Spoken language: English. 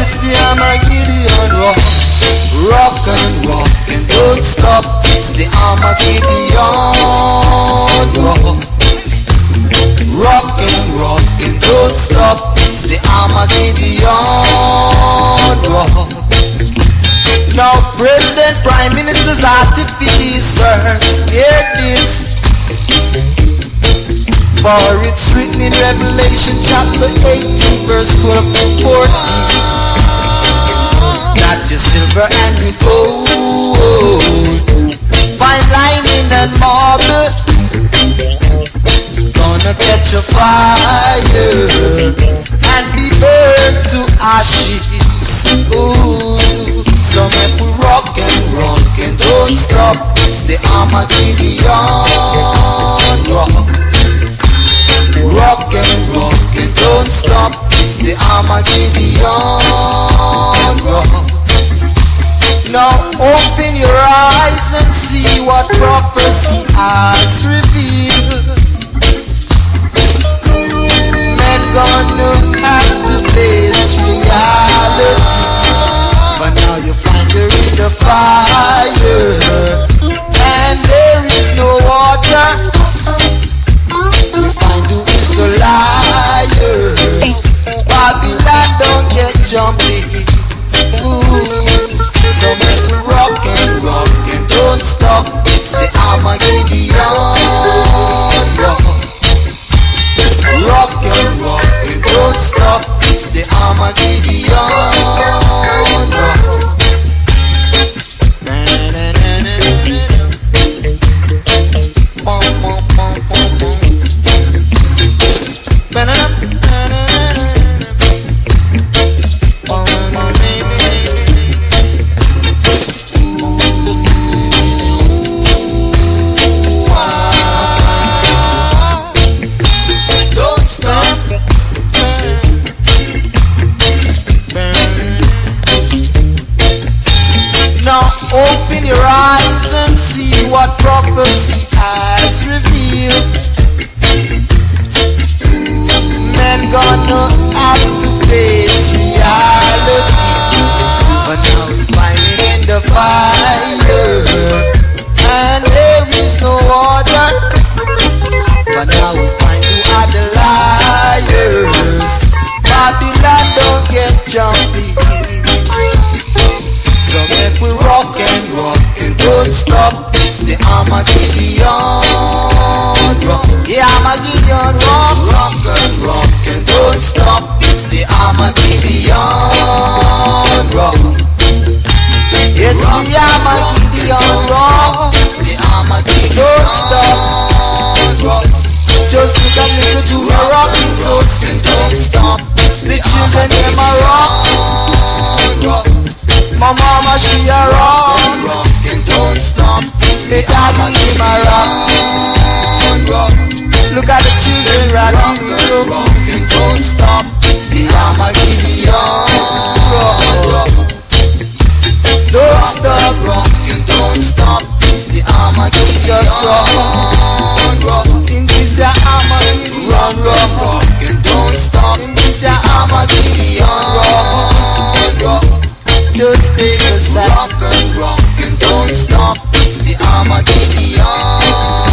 it's the Armageddon rock. Rock and don't stop. It's the Armageddon rock. Rock and don't stop. It's the Armageddon rock. Now President, Prime Ministers, artificers, hear this. For it's written in Revelation chapter 18 verse 12 to 14. Not just silver and gold, fine lining and marble, gonna catch a fire and be burned to ashes. Ooh. So make we rock and don't stop. It's the Armageddon rock. Rock and don't stop. It's the Armageddon rock. Now open your eyes and see what prophecy has revealed. Men gonna have to face reality. But now you find her in the fire, and there is no water. You find who is the liars. Babylon don't get jumpy. Ooh. So make we rock and don't stop. It's the Armageddon rock. Rock and don't stop. It's the Armageddon rock. Open your eyes and see what prophecy has revealed. Men gonna have to face reality. But now we find it in the fire, and there is no order. But now we find who are the liars. Babylon don't get jumpy. So make we rock and don't stop. It's the Armageddon rock. Yeah, Armageddon rock. Rock and don't stop. It's the Armageddon rock. It's the Armageddon rock. It's the Armageddon. Don't stop. Rock. Just look at little Junior rocking so sweet. Don't stop. It's the children them a rock. My mama she a rock and don't stop. It's the daddy him a rock. Look at the children rocking and don't stop. It's the Armageddon rock. Don't stop, rock and don't stop. It's the Armageddon. Just rock. In this Armageddon rock and don't stop. In this Armageddon rock. Just take a step. Rock and don't stop. It's the Armageddon.